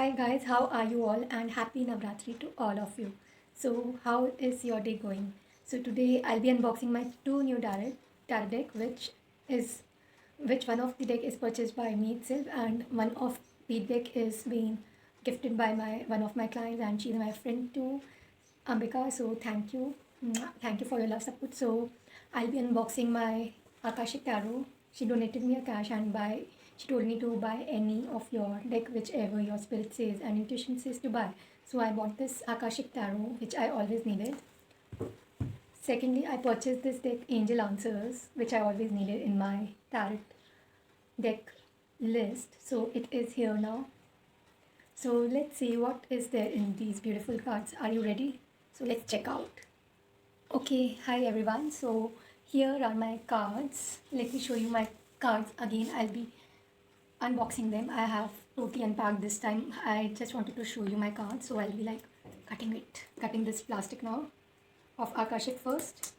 Hi guys, how are you all? And happy Navratri to all of you. So, how is your day going? So today I'll be unboxing my two new tarot deck, is which one of the deck is purchased by me itself, and one of the deck is being gifted by my one of my clients, and she's my friend too, Ambika. So thank you, thank you for your love support. So I'll be unboxing my Akashic Tarot. She donated me a cash and she told me to buy any of your deck, whichever your spirit says and intuition says to buy. So I bought this Akashic Tarot, which I always needed. Secondly, I purchased this deck Angel Answers, which I always needed in my tarot deck list. So it is here now. So let's see what is there in these beautiful cards. Are you ready? So let's check out. Okay, hi everyone. So here are my cards. Let me show you my cards again. I'll be unboxing them. I have totally unpacked this time. I just wanted to show you my cards. So I'll be like cutting this plastic now of Akashic first.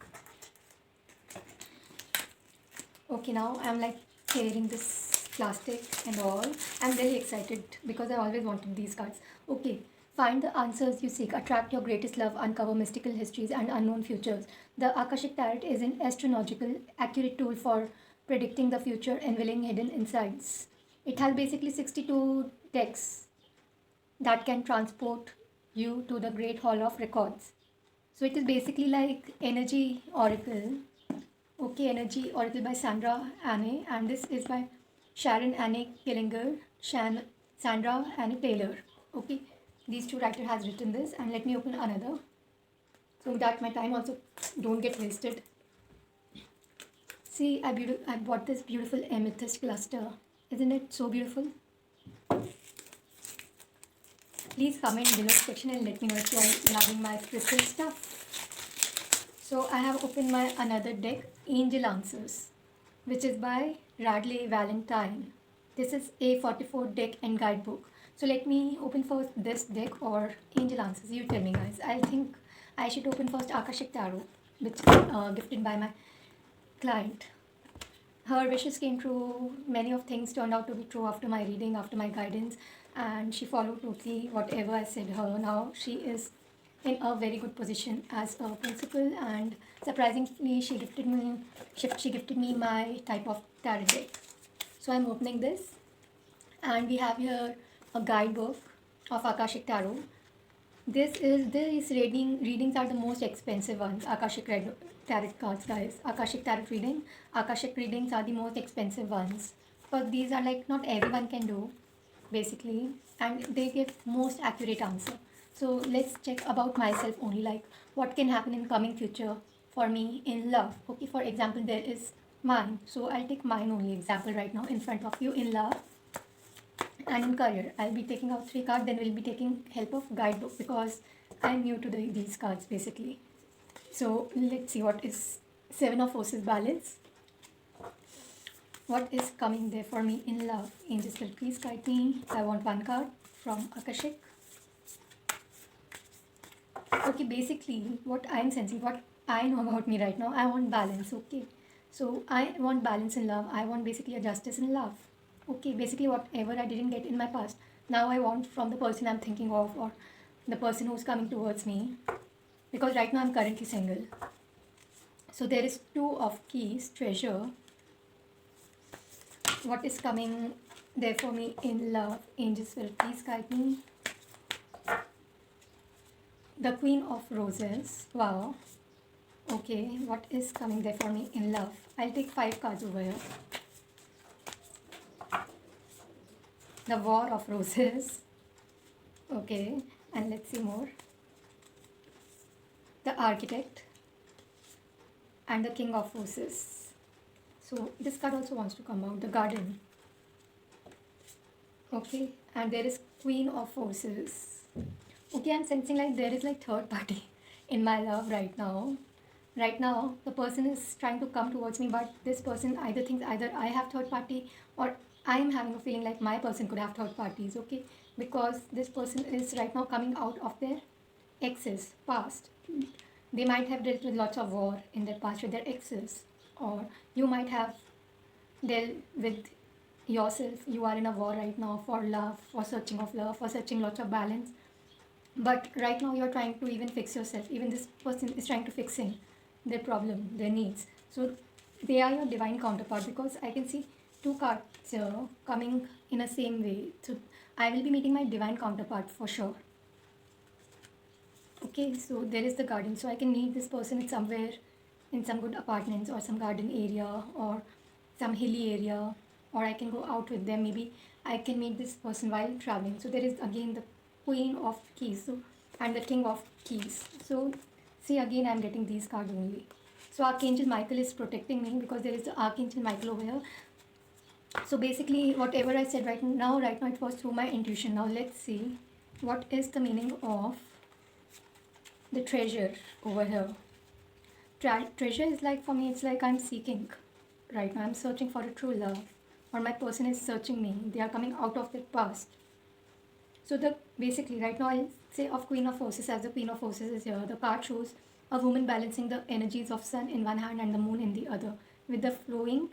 Okay, now I'm like tearing this plastic and all. I'm very excited because I always wanted these cards. Okay, find the answers you seek, attract your greatest love, uncover mystical histories and unknown futures. The Akashic Tarot is an astrological, accurate tool for predicting the future, unveiling hidden insights. It has basically 62 decks that can transport you to the Great Hall of Records. So it is basically like Energy Oracle. Okay, Energy Oracle by Sandra Anne, and this is by Sharon Anne Killinger, Sandra Anne Taylor. Okay, these two writers has written this, and let me open another so that my time also don't get wasted. See, I bought this beautiful amethyst cluster. Isn't it so beautiful? Please comment below section and let me know if you are loving my crystal stuff. So I have opened my another deck, Angel Answers, which is by Radley Valentine. This is a 44 deck and guidebook. So let me open first this deck or Angel Answers. You tell me guys. I think I should open first Akashic Tarot, which is gifted by my client. Her wishes came true. Many of things turned out to be true after my reading, after my guidance, and she followed totally whatever I said her. Now she is in a very good position as a principal, and surprisingly she gifted me my type of tarot deck. So I'm opening this, and we have here a guidebook of Akashic Tarot. These readings are the most expensive ones. Tarot cards, guys. Akashic readings are the most expensive ones. But these are like not everyone can do, basically, and they give most accurate answer. So let's check about myself only, like what can happen in coming future for me in love. Okay, for example, there is mine. So I'll take mine only example right now in front of you in love and in career. I'll be taking out 3 cards, then we'll be taking help of guidebook because I'm new to these cards basically. So let's see what is 7 of Forces balance. What is coming there for me in love? Angels will please guide me. I want 1 card from Akashic. Okay, basically what I'm sensing, what I know about me right now, I want balance. Okay, so I want balance in love. I want basically a justice in love. Okay, basically whatever I didn't get in my past, now I want from the person I'm thinking of or the person who's coming towards me, because right now I'm currently single. So there is 2 of keys, treasure. What is coming there for me in love? Angels will please guide me. The Queen of Roses. Wow. Okay, what is coming there for me in love? I'll take 5 cards over here. The War of Roses. Okay, and let's see more. The Architect and the King of Roses. So this card also wants to come out. The Garden. Okay, and there is Queen of Roses. Okay, I'm sensing like there is like third party in my love right now. Right now, the person is trying to come towards me, but this person either thinks either I have third party or I am having a feeling like my person could have third parties, okay? Because this person is right now coming out of their exes, past. They might have dealt with lots of war in their past with their exes, or you might have dealt with yourself. You are in a war right now for love, for searching of love, for searching lots of balance. But right now you're trying to even fix yourself. Even this person is trying to fixing their problem, their needs. So they are your divine counterpart, because I can see two cards coming in a same way. So I will be meeting my divine counterpart for sure. Okay, so there is the garden. So I can meet this person at somewhere in some good apartments or some garden area or some hilly area, or I can go out with them. Maybe I can meet this person while traveling. So there is again the Queen of Keys, so and the King of Keys. So see, again I'm getting these cards only. So Archangel Michael is protecting me, because there is the Archangel Michael over here. So basically whatever I said right now it was through my intuition. Now let's see what is the meaning of the treasure over here. Treasure is like, for me, it's like I'm seeking right now. I'm searching for a true love, or my person is searching me. They are coming out of their past. So the basically right now I'll say of Queen of Forces, as the Queen of Forces is here. The card shows a woman balancing the energies of sun in one hand and the moon in the other, with the flowing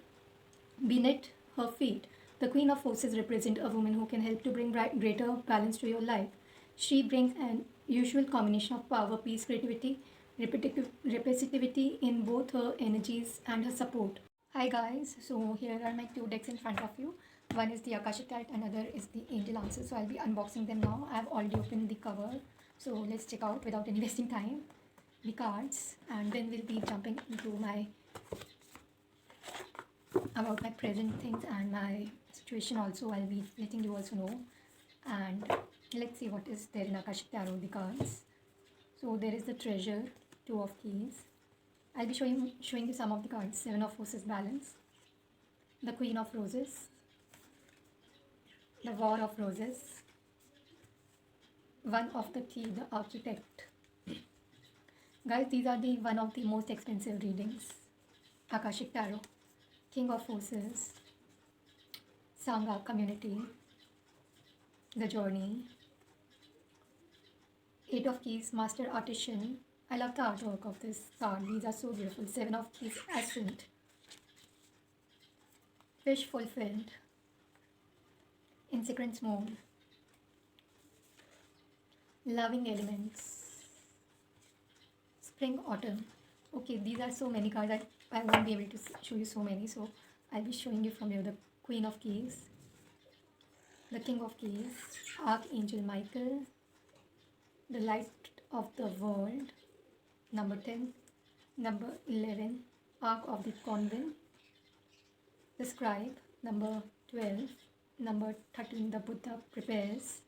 beneath her feet. The Queen of Forces represents a woman who can help to bring greater balance to your life. She brings an usual combination of power, peace, creativity, repetitivity in both her energies and her support. Hi guys, so here are my two decks in front of you. One is the Akashic Tarot, another is the Angel Answer. So I'll be unboxing them now. I have already opened the cover. So let's check out without any wasting time the cards, and then we'll be jumping into my about my present things and my situation also. I'll be letting you also know. And let's see what is there in Akashic Tarot, the cards. So there is the Treasure, Two of Keys. I'll be showing you some of the cards. Seven of Forces, Balance. The Queen of Roses. The War of Roses. One of the Key, the Architect. Guys, these are the one of the most expensive readings. Akashic Tarot. King of Forces. Sangha, Community. The Journey. Eight of Keys, Master Artisan. I love the artwork of this card. These are so beautiful. Seven of Keys, Ascent. Wish Fulfilled. In Sequence Mode. Loving Elements. Spring Autumn. Okay, these are so many cards that I won't be able to show you so many. So I'll be showing you from here the Queen of Keys. The King of Keys. Archangel Michael. The Light of the World. Number 10. Number 11. Ark of the Convent. The Scribe. Number 12. Number 13. The Buddha Prepares.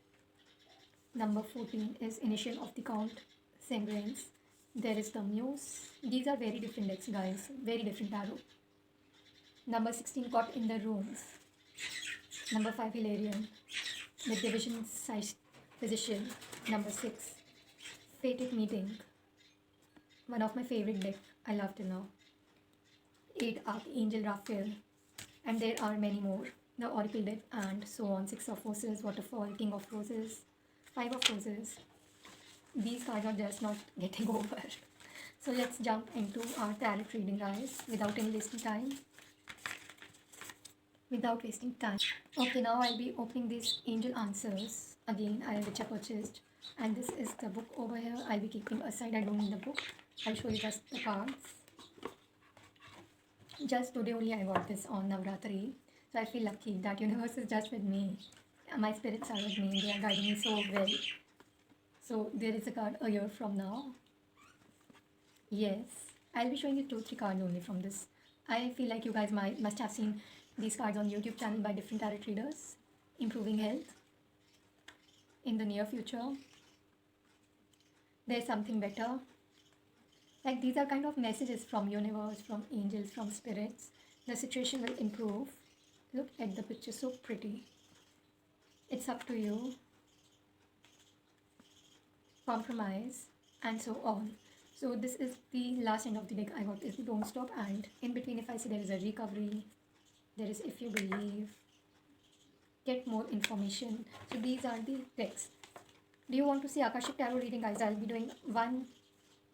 Number 14 is Initial of the Count Sangren's. There is the Muse. These are very different decks, guys. Very different tarot. Number 16, Caught in the Ruins. Number 5, Hilarion. The Division Sized Physician. Number 6, Fated Meeting. One of my favorite decks. I love till now. 8, Archangel Raphael. And there are many more. The Oracle deck and so on. 6 of Forces, Waterfall, King of Roses, 5 of Roses. These cards are just not getting over. So let's jump into our tarot reading, guys, without any wasting time. Okay, now I'll be opening these Angel Answers again, which I purchased. And this is the book over here. I'll be keeping aside. I don't need the book. I'll show you just the cards. Just today only I got this on Navratri. So I feel lucky that universe is just with me. My spirits are with me. They are guiding me so well. So there is a card a year from now. Yes, I'll be showing you 2-3 cards only from this. I feel like you guys must have seen these cards on YouTube channel by different tarot readers. Improving health in the near future. There's something better. Like, these are kind of messages from universe, from angels, from spirits. The situation will improve. Look at the picture, so pretty. It's up to you. Compromise, and so on. So this is the last end of the deck I got, is the Don't Stop, and in between, if I say, there is a Recovery, there is If You Believe, Get More Information. So these are the decks. Do you want to see Akashic Tarot reading, guys? I'll be doing one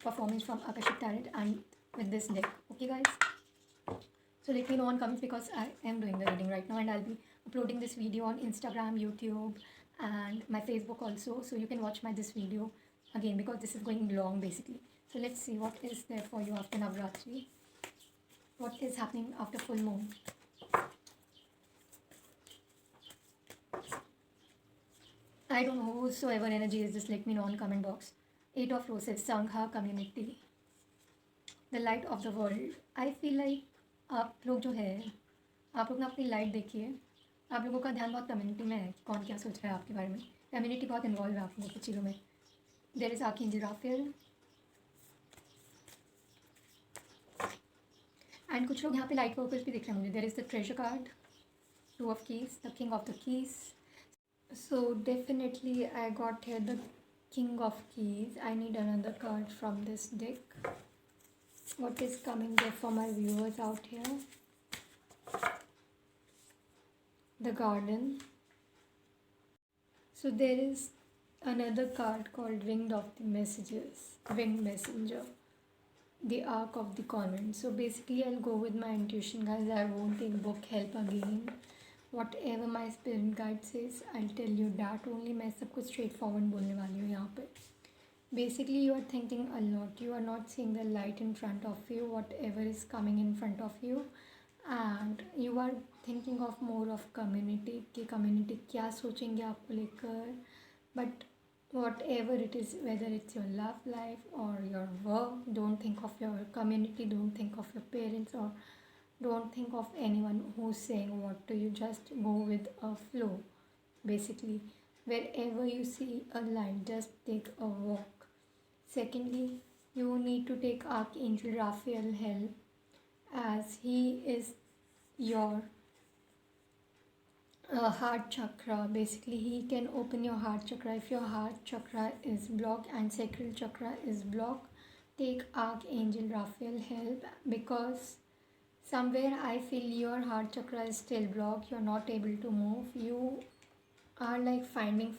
performance from Akashic Tarot and with this deck. Okay, guys? So let me know on comments, because I am doing the reading right now, and I'll be uploading this video on Instagram, YouTube, and my Facebook also. So you can watch my this video again because this is going long basically. So let's see what is there for you after Navratri. What is happening after full moon? I don't know whosoever energy is this, let me know on comment box. 8 of Roses, Sangha community, the light of the world. I feel like आप लोग जो है, आप लोग ना अपनी light देखिए. आप लोगों का ध्यान बहुत कम्युनिटी में है कि कौन क्या सोच रहा है आपके बारे में. कम्युनिटी बहुत इन्वॉल्व है आप लोगों की चीज़ों में. There is archangel Raphael and कुछ लोग यहाँ पे लाइट वर्कर्स भी दिख रहे हैं मुझे. There is the treasure card, 2 of keys, the king of the keys. So definitely I got here the king of keys. I need another card from this deck. What is coming there for my viewers out here? The garden. So there is another card called winged of the messages, winged messenger, the ark of the convent. So basically I'll go with my intuition, guys. I won't take book help again. Whatever my spirit guide says, I'll tell you that only. मैं सब कुछ straight forward बोलने वाली हूँ यहाँ पे. Basically you are thinking a lot. You are not seeing the light in front of you, whatever is coming in front of you, and you are thinking of more of community कि community क्या सोचेंगे आपको लेकर. But whatever it is, whether it's your love life or your work, don't think of your community, don't think of your parents, or don't think of anyone who's saying what to you. Just go with a flow. Basically, wherever you see a light, just take a walk. Secondly, you need to take Archangel Raphael help, as he is your heart chakra. Basically, he can open your heart chakra. If your heart chakra is blocked and sacral chakra is blocked, take Archangel Raphael help, because somewhere I feel your heart chakra is still blocked. You're not able to move. You are like finding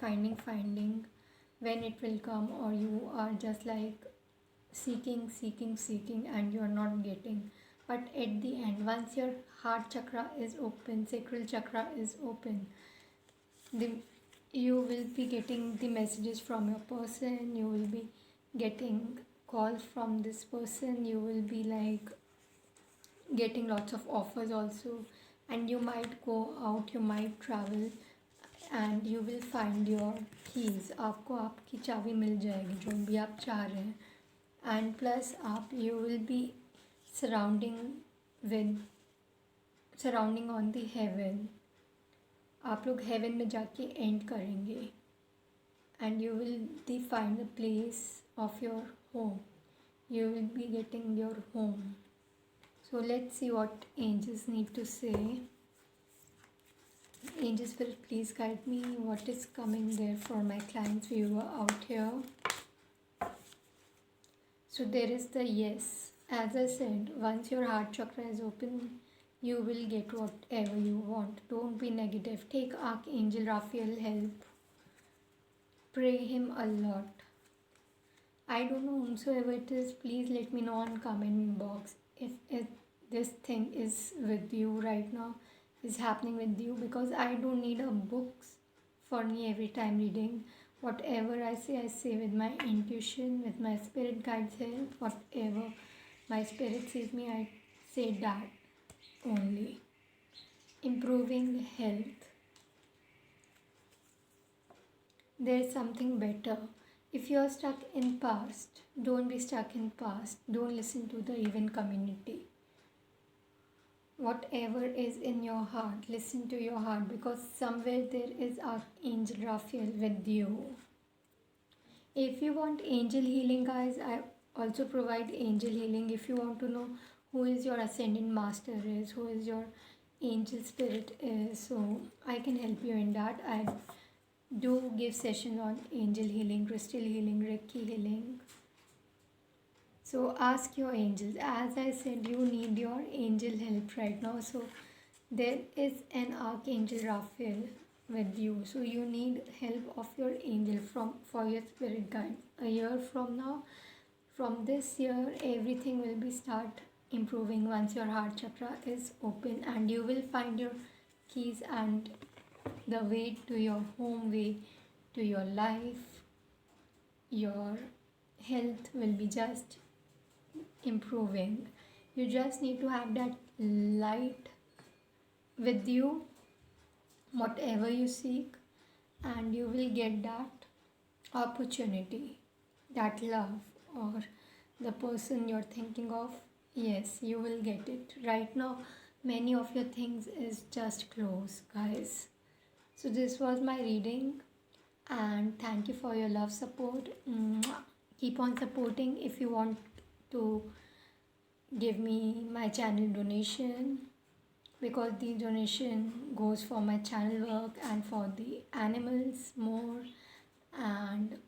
when it will come, or you are just like seeking and you're not getting. But at the end, once your heart chakra is open, sacral chakra is open, you will be getting the messages from your person. You will be getting calls from this person. You will be like getting lots of offers also, and you might go out, you might travel, and you will find your keys. आपको आपकी चाबी मिल जाएगी जो भी आप चाह रहे हैं. And plus आप you will be surrounding on the heaven. आप लोग heaven में जाके end करेंगे, and you will be find the place of your home. You will be getting your home. So let's see what angels need to say. Angel Spirit, please guide me. What is coming there for my clients, viewer out here? So there is the yes. As I said, once your heart chakra is open, you will get whatever you want. Don't be negative. Take Archangel Raphael help. Pray him a lot. I don't know whomsoever it is, please let me know on comment box if this thing is with you right now, is happening with you, because I don't need a books for me every time reading. Whatever I say with my intuition, with my spirit guides help. Whatever my spirit says me, I say that only. Improving health. There's something better. If you're stuck in past, don't be stuck in past. Don't listen to the event community. Whatever is in your heart, listen to your heart, because somewhere there is Archangel Raphael with you. If you want angel healing, guys, I also provide angel healing. If you want to know who is your ascendant master is, who is your angel spirit is, so I can help you in that. I do give sessions on angel healing, crystal healing, Reiki healing. So ask your angels. As I said, you need your angel help right now. So there is an Archangel Raphael with you. So you need help of your angel for your spirit guide. A year from now, from this year, everything will be start improving once your heart chakra is open, and you will find your keys, and the way to your home, way to your life, your health will be just improving. You just need to have that light with you, whatever you seek, and you will get that opportunity, that love, or the person you're thinking of. Yes, you will get it. Right now, many of your things is just closed, guys. So this was my reading, and thank you for your love, support. Mwah. Keep on supporting. If you want to give me my channel donation, because the donation goes for my channel work and for the animals more. And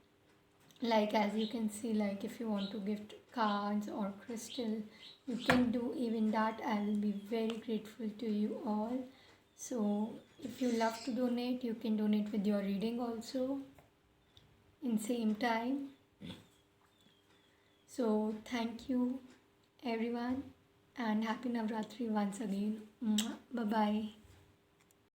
like, as you can see, like if you want to gift cards or crystal, you can do even that. I will be very grateful to you all. So if you love to donate, you can donate with your reading also in same time. So thank you everyone, and happy Navratri once again. Bye bye.